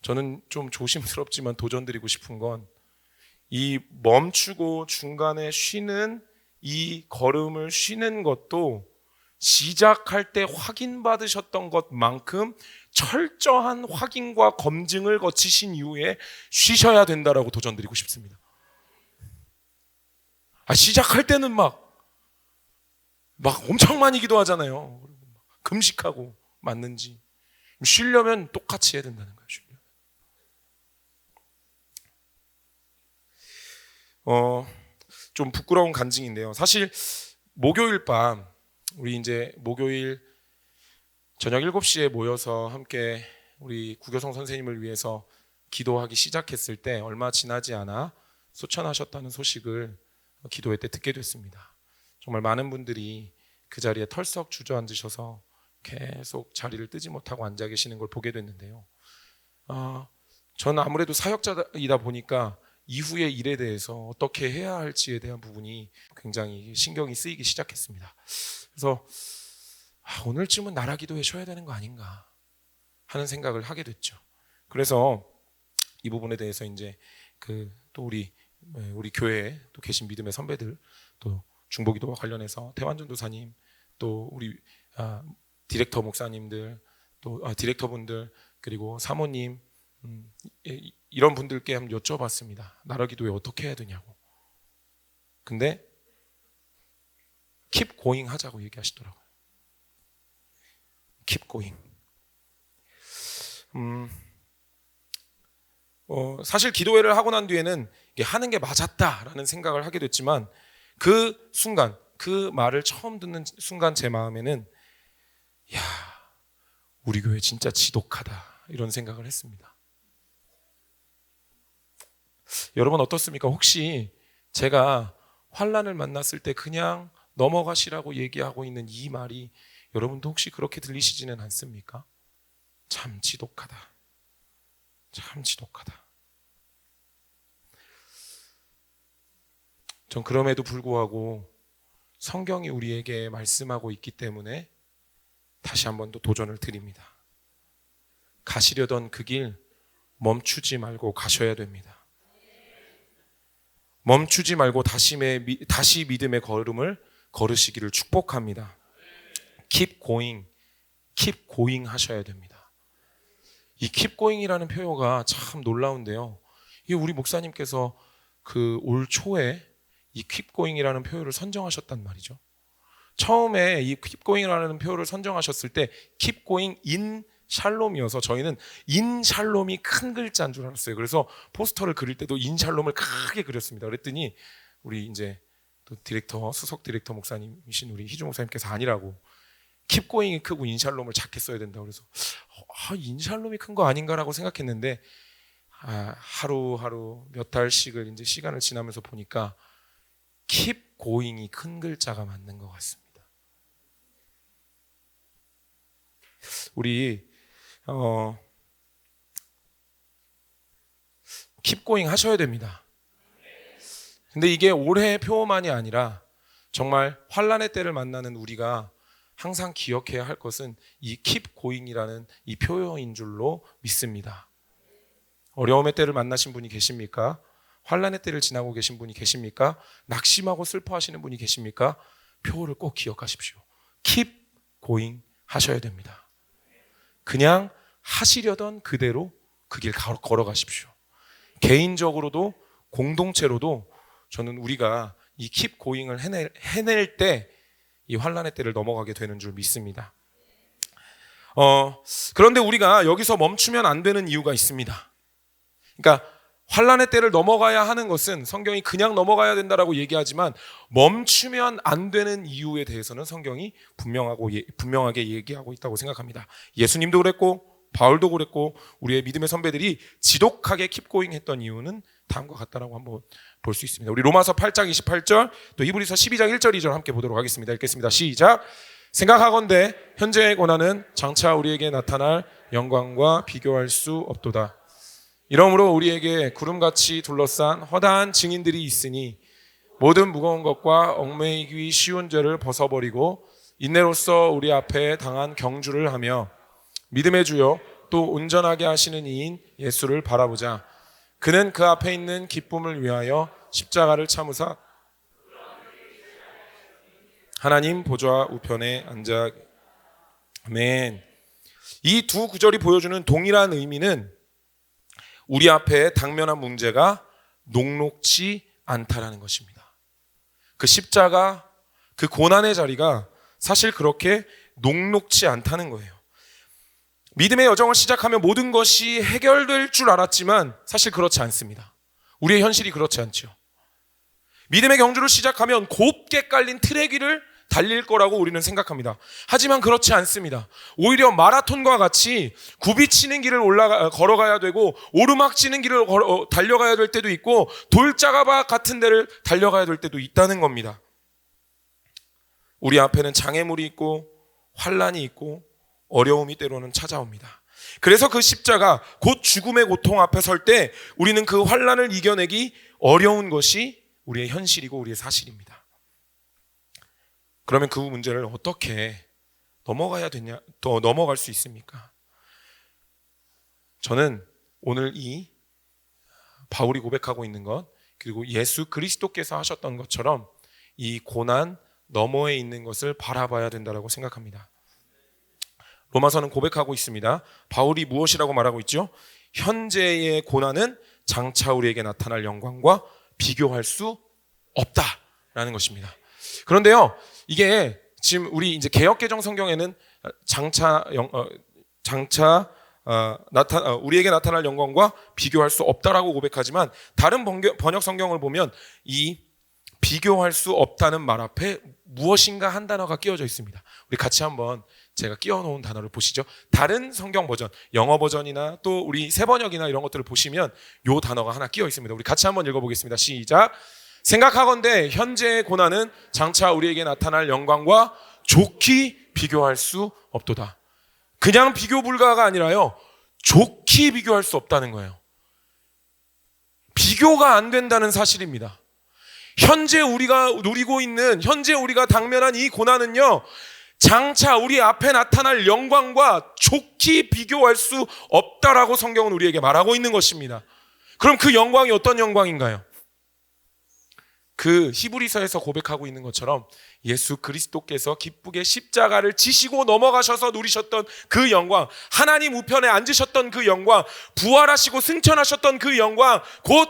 저는 좀 조심스럽지만 도전드리고 싶은 건 이 멈추고 중간에 쉬는 이 걸음을 쉬는 것도 시작할 때 확인받으셨던 것만큼 철저한 확인과 검증을 거치신 이후에 쉬셔야 된다라고 도전드리고 싶습니다. 시작할 때는 막 엄청 많이 기도하잖아요. 금식하고 맞는지. 쉬려면 똑같이 해야 된다는 거예요. 좀 부끄러운 간증인데요. 사실 목요일 밤, 우리 이제 목요일 저녁 7시에 모여서 함께 우리 구교성 선생님을 위해서 기도하기 시작했을 때 얼마 지나지 않아 소천하셨다는 소식을 기도회 때 듣게 됐습니다. 정말 많은 분들이 그 자리에 털썩 주저앉으셔서 계속 자리를 뜨지 못하고 앉아 계시는 걸 보게 됐는데요. 저는 아무래도 사역자이다 보니까 이후의 일에 대해서 어떻게 해야 할지에 대한 부분이 굉장히 신경이 쓰이기 시작했습니다. 그래서 오늘쯤은 나라 기도회 쉬어야 되는 거 아닌가 하는 생각을 하게 됐죠. 그래서 이 부분에 대해서 이제 또 우리 우리 교회에 또 계신 믿음의 선배들, 또 중보기도와 관련해서 태완전도사님, 또 우리 디렉터 목사님들, 또 디렉터분들, 그리고 사모님, 이런 분들께 한번 여쭤봤습니다. 나라기도회 어떻게 해야 되냐고. 근데 keep going 하자고 얘기하시더라고요. keep going. 사실 기도회를 하고 난 뒤에는 이게 하는 게 맞았다라는 생각을 하게 됐지만, 그 순간, 그 말을 처음 듣는 순간 제 마음에는 야, 우리 교회 진짜 지독하다, 이런 생각을 했습니다. 여러분 어떻습니까? 혹시 제가 환난을 만났을 때 그냥 넘어가시라고 얘기하고 있는 이 말이 여러분도 혹시 그렇게 들리시지는 않습니까? 참 지독하다. 참 지독하다. 전 그럼에도 불구하고 성경이 우리에게 말씀하고 있기 때문에 다시 한 번 더 도전을 드립니다. 가시려던 그 길 멈추지 말고 가셔야 됩니다. 멈추지 말고 다시 믿음의 걸음을 걸으시기를 축복합니다. Keep going, keep going 하셔야 됩니다. 이 keep going이라는 표현가 참 놀라운데요. 이게 우리 목사님께서 그 올 초에 이 keep going이라는 표현을 선정하셨단 말이죠. 처음에 이 keep going이라는 표현을 선정하셨을 때 keep going in 샬롬이어서 저희는 인 샬롬이 큰 글자인 줄 알았어요. 그래서 포스터를 그릴 때도 인 샬롬을 크게 그렸습니다. 그랬더니 우리 이제 또 수석 디렉터 목사님이신 우리 희주 목사님께서 아니라고, keep going이 크고 인 샬롬을 작게 써야 된다고. 그래서 인 샬롬이 큰 거 아닌가라고 생각했는데, 하루하루 몇 달씩을 이제 시간을 지나면서 보니까 keep going이 큰 글자가 맞는 것 같습니다. 우리 keep going 하셔야 됩니다. 근데 이게 올해의 표만이 아니라 정말 환난의 때를 만나는 우리가 항상 기억해야 할 것은 이 keep going이라는 이 표현인 줄로 믿습니다. 어려움의 때를 만나신 분이 계십니까? 환난의 때를 지나고 계신 분이 계십니까? 낙심하고 슬퍼하시는 분이 계십니까? 표를 꼭 기억하십시오. keep going 하셔야 됩니다. 그냥 하시려던 그대로 그 길 걸어가십시오. 개인적으로도 공동체로도 저는 우리가 이 keep going을 해낼 때 이 환난의 때를 넘어가게 되는 줄 믿습니다. 그런데 우리가 여기서 멈추면 안 되는 이유가 있습니다. 그러니까 환난의 때를 넘어가야 하는 것은 성경이 그냥 넘어가야 된다라고 얘기하지만, 멈추면 안 되는 이유에 대해서는 성경이 분명하게 얘기하고 있다고 생각합니다. 예수님도 그랬고 바울도 그랬고 우리의 믿음의 선배들이 지독하게 keep going 했던 이유는 다음과 같다라고 한번 볼 수 있습니다. 우리 로마서 8장 28절, 또 히브리서 12장 1절 2절 함께 보도록 하겠습니다. 읽겠습니다. 시작. 생각하건대 현재의 고난은 장차 우리에게 나타날 영광과 비교할 수 없도다. 이러므로 우리에게 구름같이 둘러싼 허다한 증인들이 있으니 모든 무거운 것과 얽매이기 쉬운 죄를 벗어버리고 인내로써 우리 앞에 당한 경주를 하며 믿음의 주요 또 온전하게 하시는 이인 예수를 바라보자. 그는 그 앞에 있는 기쁨을 위하여 십자가를 참으사 하나님 보좌 우편에 앉아. 아멘. 이 두 구절이 보여주는 동일한 의미는 우리 앞에 당면한 문제가 녹록지 않다라는 것입니다. 그 십자가, 그 고난의 자리가 사실 그렇게 녹록지 않다는 거예요. 믿음의 여정을 시작하면 모든 것이 해결될 줄 알았지만 사실 그렇지 않습니다. 우리의 현실이 그렇지 않죠. 믿음의 경주를 시작하면 곱게 깔린 트랙 위를 달릴 거라고 우리는 생각합니다. 하지만 그렇지 않습니다. 오히려 마라톤과 같이 굽이치는 길을 걸어가야 되고, 오르막치는 길을 달려가야 될 때도 있고, 돌짜가박 같은 데를 달려가야 될 때도 있다는 겁니다. 우리 앞에는 장애물이 있고 환난이 있고 어려움이 때로는 찾아옵니다. 그래서 그 십자가, 곧 죽음의 고통 앞에 설 때 우리는 그 환난을 이겨내기 어려운 것이 우리의 현실이고 우리의 사실입니다. 그러면 그 문제를 어떻게 넘어갈 수 있습니까? 저는 오늘 이 바울이 고백하고 있는 것 그리고 예수 그리스도께서 하셨던 것처럼 이 고난 너머에 있는 것을 바라봐야 된다고 생각합니다. 로마서는 고백하고 있습니다. 바울이 무엇이라고 말하고 있죠? 현재의 고난은 장차 우리에게 나타날 영광과 비교할 수 없다라는 것입니다. 그런데요, 이게 지금 우리 이제 개역개정 성경에는 우리에게 나타날 영광과 비교할 수 없다라고 고백하지만 다른 번역 성경을 보면 이 비교할 수 없다는 말 앞에 무엇인가 한 단어가 끼워져 있습니다. 우리 같이 한번 제가 끼워놓은 단어를 보시죠. 다른 성경 버전, 영어 버전이나 또 우리 새번역이나 이런 것들을 보시면 이 단어가 하나 끼어 있습니다. 우리 같이 한번 읽어보겠습니다. 시작. 생각하건대 현재의 고난은 장차 우리에게 나타날 영광과 좋게 비교할 수 없도다. 그냥 비교 불가가 아니라요, 좋게 비교할 수 없다는 거예요. 비교가 안 된다는 사실입니다. 현재 우리가 누리고 있는, 현재 우리가 당면한 이 고난은요, 장차 우리 앞에 나타날 영광과 좋게 비교할 수 없다라고 성경은 우리에게 말하고 있는 것입니다. 그럼 그 영광이 어떤 영광인가요? 그 히브리서에서 고백하고 있는 것처럼 예수 그리스도께서 기쁘게 십자가를 지시고 넘어가셔서 누리셨던 그 영광, 하나님 우편에 앉으셨던 그 영광, 부활하시고 승천하셨던 그 영광, 곧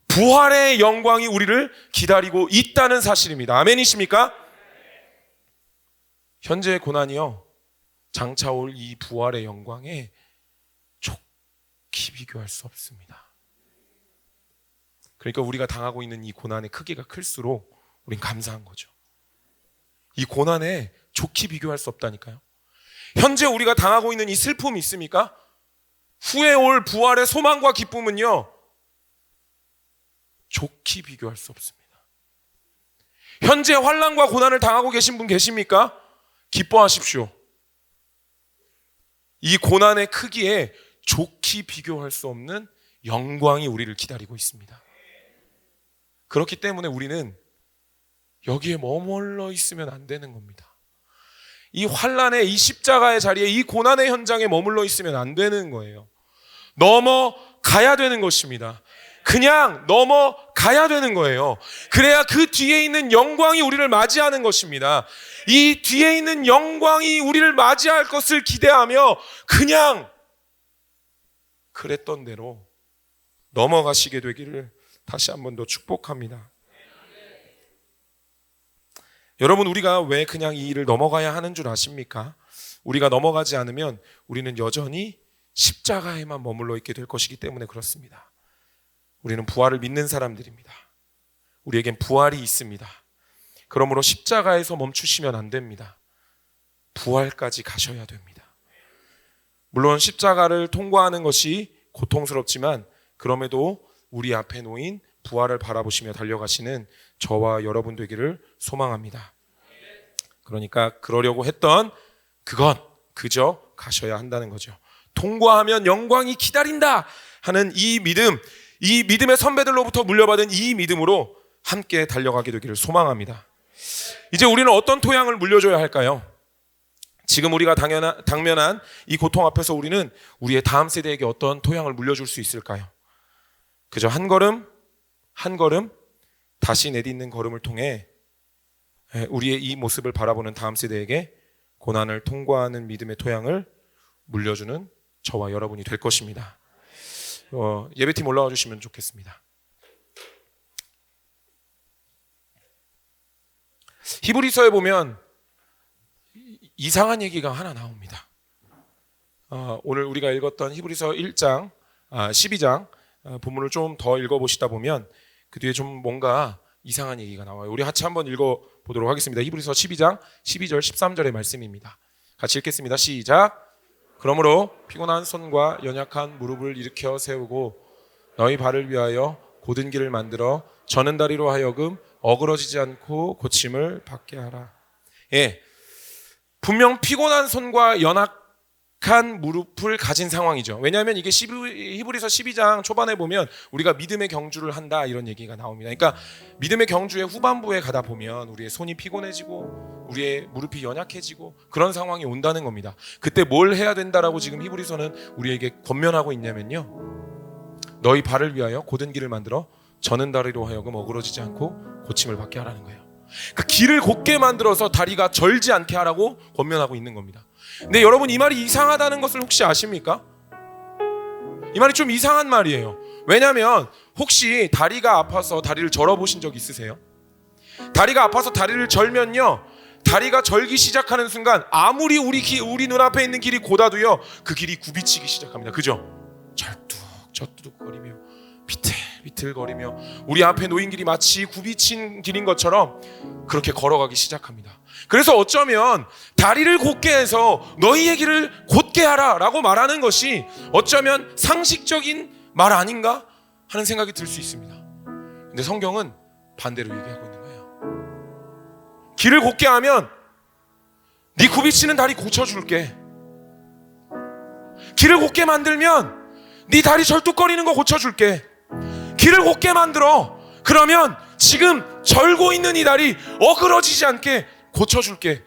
부활의 영광이 우리를 기다리고 있다는 사실입니다. 아멘이십니까? 현재의 고난이요, 장차 올 이 부활의 영광에 좋게 비교할 수 없습니다. 그러니까 우리가 당하고 있는 이 고난의 크기가 클수록 우린 감사한 거죠. 이 고난에 좋게 비교할 수 없다니까요. 현재 우리가 당하고 있는 이 슬픔이 있습니까? 후에 올 부활의 소망과 기쁨은요, 좋게 비교할 수 없습니다. 현재 환난과 고난을 당하고 계신 분 계십니까? 기뻐하십시오. 이 고난의 크기에 좋게 비교할 수 없는 영광이 우리를 기다리고 있습니다. 그렇기 때문에 우리는 여기에 머물러 있으면 안 되는 겁니다. 이 환난의 이 십자가의 자리에, 이 고난의 현장에 머물러 있으면 안 되는 거예요. 넘어가야 되는 것입니다. 그냥 넘어가야 되는 거예요. 그래야 그 뒤에 있는 영광이 우리를 맞이하는 것입니다. 이 뒤에 있는 영광이 우리를 맞이할 것을 기대하며 그냥 그랬던 대로 넘어가시게 되기를 다시 한 번 더 축복합니다. 여러분, 우리가 왜 그냥 이 일을 넘어가야 하는 줄 아십니까? 우리가 넘어가지 않으면 우리는 여전히 십자가에만 머물러 있게 될 것이기 때문에 그렇습니다. 우리는 부활을 믿는 사람들입니다. 우리에겐 부활이 있습니다. 그러므로 십자가에서 멈추시면 안 됩니다. 부활까지 가셔야 됩니다. 물론 십자가를 통과하는 것이 고통스럽지만 그럼에도 우리 앞에 놓인 부활을 바라보시며 달려가시는 저와 여러분 되기를 소망합니다. 그러니까 그러려고 했던 그건 그저 가셔야 한다는 거죠. 통과하면 영광이 기다린다 하는 이 믿음, 이 믿음의 선배들로부터 물려받은 이 믿음으로 함께 달려가게 되기를 소망합니다. 이제 우리는 어떤 토양을 물려줘야 할까요? 지금 우리가 당면한 이 고통 앞에서 우리는 우리의 다음 세대에게 어떤 토양을 물려줄 수 있을까요? 그저 한 걸음 한 걸음 다시 내딛는 걸음을 통해 우리의 이 모습을 바라보는 다음 세대에게 고난을 통과하는 믿음의 토양을 물려주는 저와 여러분이 될 것입니다. 예배팀 올라와 주시면 좋겠습니다. 히브리서에 보면 이상한 얘기가 하나 나옵니다. 오늘 우리가 읽었던 히브리서 1장, 12장 본문을 좀 더 읽어보시다 보면 그 뒤에 좀 뭔가 이상한 얘기가 나와요. 우리 같이 한번 읽어보도록 하겠습니다. 히브리서 12장 12절 13절의 말씀입니다. 같이 읽겠습니다. 시작. 그러므로 피곤한 손과 연약한 무릎을 일으켜 세우고 너희 발을 위하여 곧은 길을 만들어 저는 다리로 하여금 어그러지지 않고 고침을 받게 하라. 예, 분명 피곤한 손과 연약한 무릎을 가진 상황이죠. 왜냐하면 이게 히브리서 12장 초반에 보면 우리가 믿음의 경주를 한다 이런 얘기가 나옵니다. 그러니까 믿음의 경주의 후반부에 가다 보면 우리의 손이 피곤해지고 우리의 무릎이 연약해지고 그런 상황이 온다는 겁니다. 그때 뭘 해야 된다라고 지금 히브리서는 우리에게 권면하고 있냐면요, 너희 발을 위하여 곧은 길을 만들어 저는 다리로 하여금 어그러지지 않고 고침을 받게 하라는 거예요. 그러니까 길을 곧게 만들어서 다리가 절지 않게 하라고 권면하고 있는 겁니다. 근데 여러분, 이 말이 이상하다는 것을 혹시 아십니까? 이 말이 좀 이상한 말이에요. 왜냐하면 혹시 다리가 아파서 다리를 절어보신 적 있으세요? 다리가 아파서 다리를 절면요, 다리가 절기 시작하는 순간 아무리 우리 눈앞에 있는 길이 고다도요, 그 길이 굽이치기 시작합니다. 그죠? 절뚝거리며 비틀비틀거리며 우리 앞에 놓인 길이 마치 굽이친 길인 것처럼 그렇게 걸어가기 시작합니다. 그래서 어쩌면 다리를 곧게 해서 너희의 길을 곧게 하라 라고 말하는 것이 어쩌면 상식적인 말 아닌가 하는 생각이 들 수 있습니다. 근데 성경은 반대로 얘기하고 있는 거예요. 길을 곧게 하면 네 굽이치는 다리 고쳐줄게. 길을 곧게 만들면 네 다리 절뚝거리는 거 고쳐줄게. 길을 곧게 만들어. 그러면 지금 절고 있는 이 다리 어그러지지 않게 고쳐줄게.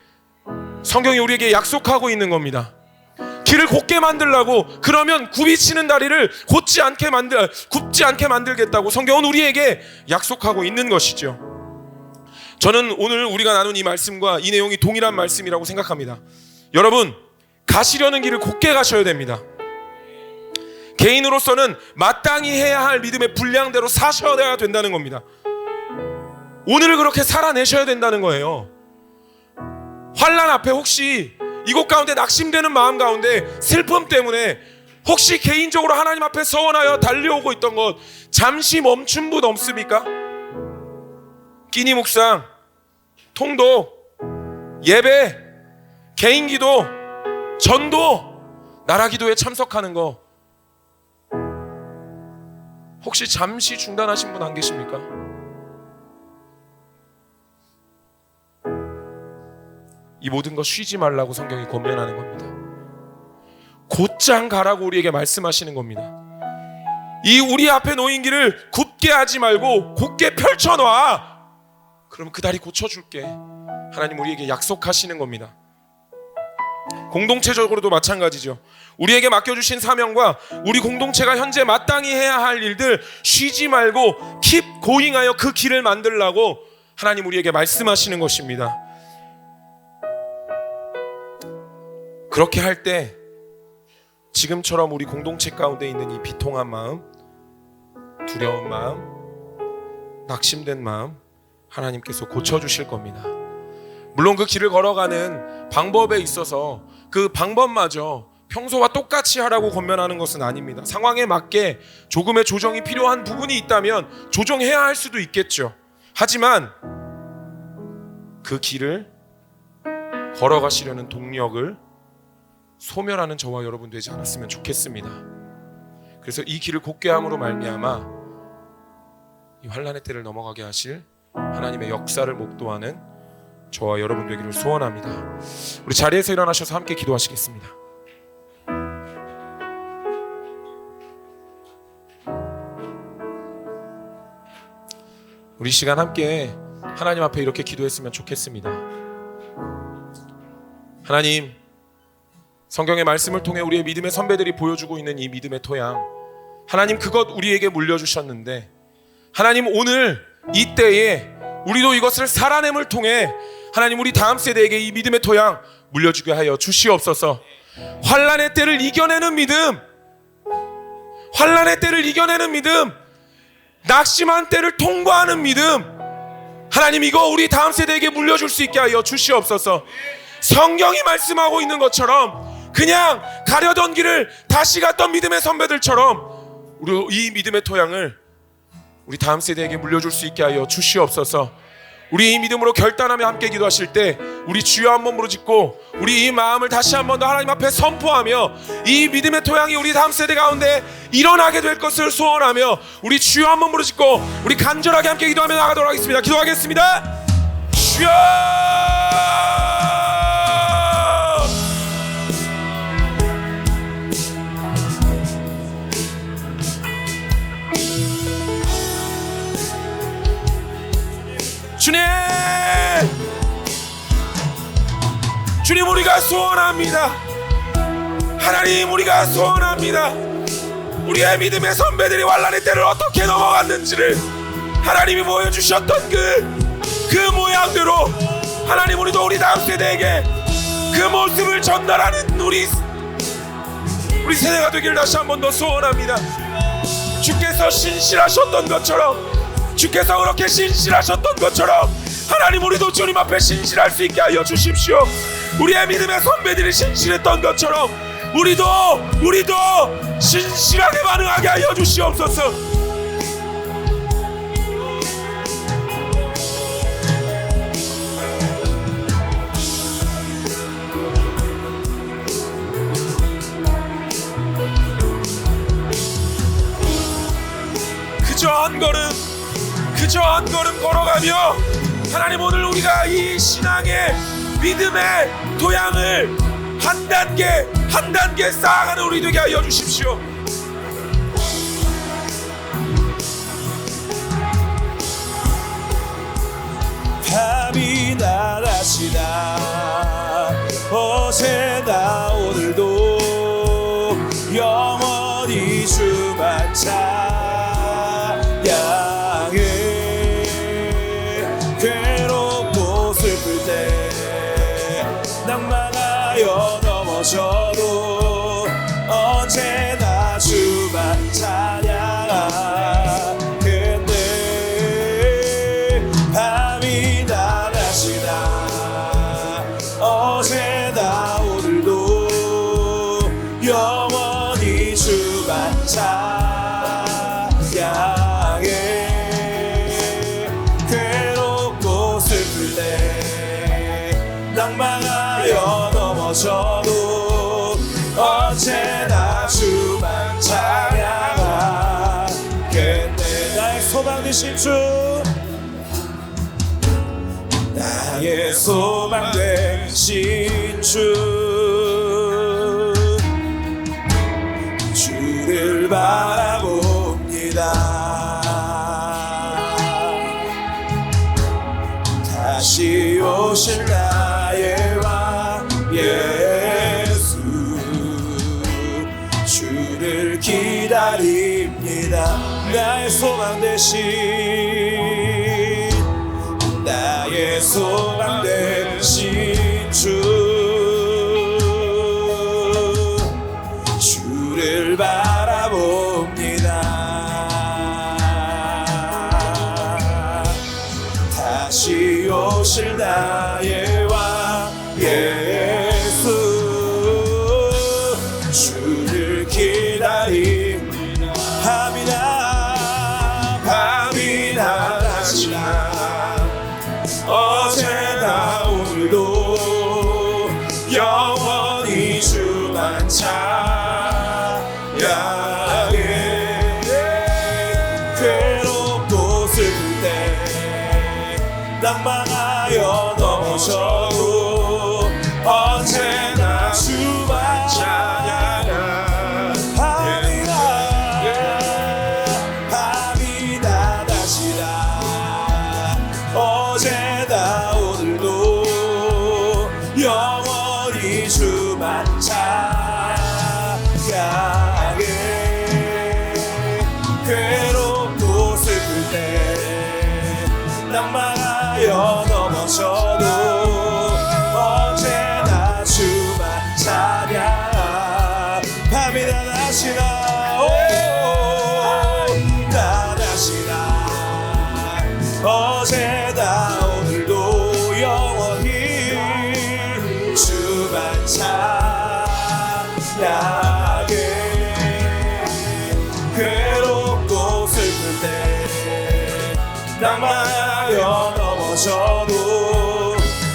성경이 우리에게 약속하고 있는 겁니다. 길을 곧게 만들라고, 그러면 굽이치는 다리를 굽지 않게 만들겠다고 성경은 우리에게 약속하고 있는 것이죠. 저는 오늘 우리가 나눈 이 말씀과 이 내용이 동일한 말씀이라고 생각합니다. 여러분, 가시려는 길을 곧게 가셔야 됩니다. 개인으로서는 마땅히 해야 할 믿음의 분량대로 사셔야 된다는 겁니다. 오늘을 그렇게 살아내셔야 된다는 거예요. 환난 앞에 혹시 이곳 가운데 낙심되는 마음 가운데 슬픔 때문에 혹시 개인적으로 하나님 앞에 서원하여 달려오고 있던 것 잠시 멈춘 분 없습니까? 끼니 묵상, 통독, 예배, 개인기도, 전도, 나라기도에 참석하는 거 혹시 잠시 중단하신 분 안 계십니까? 이 모든 거 쉬지 말라고 성경이 권면하는 겁니다. 곧장 가라고 우리에게 말씀하시는 겁니다. 이 우리 앞에 놓인 길을 굽게 하지 말고 곧게 펼쳐놔. 그럼 그 다리 고쳐줄게. 하나님 우리에게 약속하시는 겁니다. 공동체적으로도 마찬가지죠. 우리에게 맡겨주신 사명과 우리 공동체가 현재 마땅히 해야 할 일들 쉬지 말고 keep going하여 그 길을 만들라고 하나님 우리에게 말씀하시는 것입니다. 그렇게 할 때 지금처럼 우리 공동체 가운데 있는 이 비통한 마음, 두려운 마음, 낙심된 마음 하나님께서 고쳐주실 겁니다. 물론 그 길을 걸어가는 방법에 있어서 그 방법마저 평소와 똑같이 하라고 권면하는 것은 아닙니다. 상황에 맞게 조금의 조정이 필요한 부분이 있다면 조정해야 할 수도 있겠죠. 하지만 그 길을 걸어가시려는 동력을 소멸하는 저와 여러분 되지 않았으면 좋겠습니다. 그래서 이 길을 곧게 함으로 말미암아 이 환난의 때를 넘어가게 하실 하나님의 역사를 목도하는 저와 여러분 되기를 소원합니다. 우리 자리에서 일어나셔서 함께 기도하시겠습니다. 우리 시간 함께 하나님 앞에 이렇게 기도했으면 좋겠습니다. 하나님, 성경의 말씀을 통해 우리의 믿음의 선배들이 보여주고 있는 이 믿음의 토양, 하나님 그것 우리에게 물려주셨는데 하나님 오늘 이때에 우리도 이것을 살아냄을 통해 하나님 우리 다음 세대에게 이 믿음의 토양 물려주게 하여 주시옵소서. 환난의 때를 이겨내는 믿음, 환난의 때를 이겨내는 믿음, 낙심한 때를 통과하는 믿음, 하나님 이거 우리 다음 세대에게 물려줄 수 있게 하여 주시옵소서. 성경이 말씀하고 있는 것처럼 그냥 가려던 길을 다시 갔던 믿음의 선배들처럼 우리 이 믿음의 토양을 우리 다음 세대에게 물려줄 수 있게 하여 주시옵소서. 우리 이 믿음으로 결단하며 함께 기도하실 때 우리 주여 한 번 부르짖고 우리 이 마음을 다시 한 번 더 하나님 앞에 선포하며 이 믿음의 토양이 우리 다음 세대 가운데 일어나게 될 것을 소원하며 우리 주여 한 번 부르짖고 우리 간절하게 함께 기도하며 나가도록 하겠습니다. 기도하겠습니다. 주여! 주님 우리가 소원합니다. 하나님 우리가 소원합니다. 우리의 믿음의 선배들이 환난의 때를 어떻게 넘어갔는지를 하나님이 보여주셨던 그 모양대로 하나님, 우리도 우리 다음 세대에게 그 모습을 전달하는 우리 세대가 되기를 다시 한 번 더 소원합니다. 주께서 신실하셨던 것처럼, 주께서 그렇게 신실하셨던 것처럼 하나님, 우리도 주님 앞에 신실할 수 있게 하여 주십시오. 우리의 믿음의 선배들이 신실했던 것처럼 우리도 신실하게 반응하게 하여 주시옵소서. 그저 한 걸음 걸어가며 하나님, 오늘 우리가 이 신앙의 믿음의 도양을 한 단계 쌓아가는 우리 되게 하여 주십시오. 밤이 낮아지나 어제나 오늘도 영원히 주만 찬양해. 괴롭고 슬플 때 낭만하여 넘어져도 언제나 주만 찬양하겠네. 밤이 낮아지나 어제나 오늘도 영원히 주만 찬양해. 괴롭고 슬플 때 낭만하여 넘어져도 언제나 주만 찬양하겠네. 나의 소망 되신 주, 나의 소망 되신 주, 주를 바라봅니다. 다시 오실 나의 왕 예수, 주를 기다립니다. 나의 소망 되신, 나의 소망 되신 주, 주를 바라봅니다. 다시 오실 나의 왕 예수, 주를 기다립니다. 밤이 낮아지나 어제나 오늘도 영원히 주만 찬양해. 괴롭고 슬플 때 낭만하여 넘어져도 언제나 주만 찬양하겠네. 밤이 낮아지나 어제나 오늘도 영원히 주만 찬양해. 괴롭고 슬플 때 낭만하여 넘어져도 언제나 주만 찬양. 밤이 낮아지나 낮아지나 어제나 오늘도 영원히 주만 찬양해. 괴롭고 슬플 때 낭만하여 넘어져도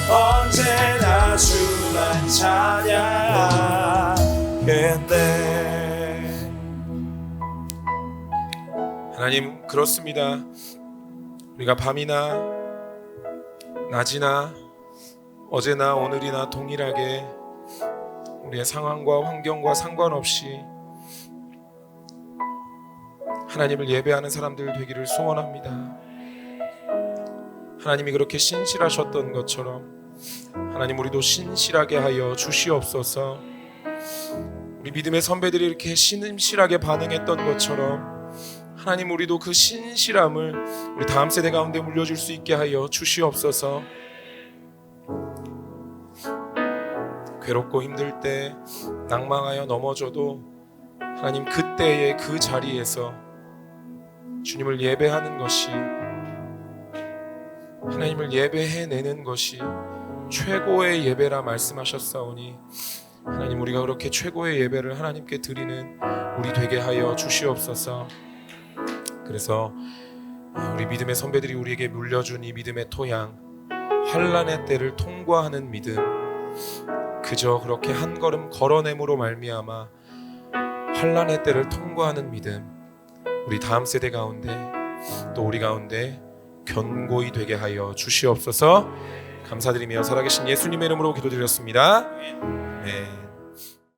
언제나 주만 찬양하겠네. 하나님, 그렇습니다. 우리가 밤이나 낮이나 어제나 오늘이나 동일하게 우리의 상황과 환경과 상관없이 하나님을 예배하는 사람들 되기를 소원합니다. 하나님이 그렇게 신실하셨던 것처럼 하나님, 우리도 신실하게 하여 주시옵소서. 우리 믿음의 선배들이 이렇게 신실하게 반응했던 것처럼 하나님, 우리도 그 신실함을 우리 다음 세대 가운데 물려줄 수 있게 하여 주시옵소서. 괴롭고 힘들 때 낭망하여 넘어져도 하나님, 그때의 그 자리에서 주님을 예배하는 것이, 하나님을 예배해내는 것이 최고의 예배라 말씀하셨사오니 하나님, 우리가 그렇게 최고의 예배를 하나님께 드리는 우리 되게 하여 주시옵소서. 그래서 우리 믿음의 선배들이 우리에게 물려준 이 믿음의 토양, 환난의 때를 통과하는 믿음, 그저 그렇게 한 걸음 걸어냄으로 말미암아 환난의 때를 통과하는 믿음, 우리 다음 세대 가운데 또 우리 가운데 견고히 되게 하여 주시옵소서. 감사드리며 살아계신 예수님의 이름으로 기도드렸습니다. 네.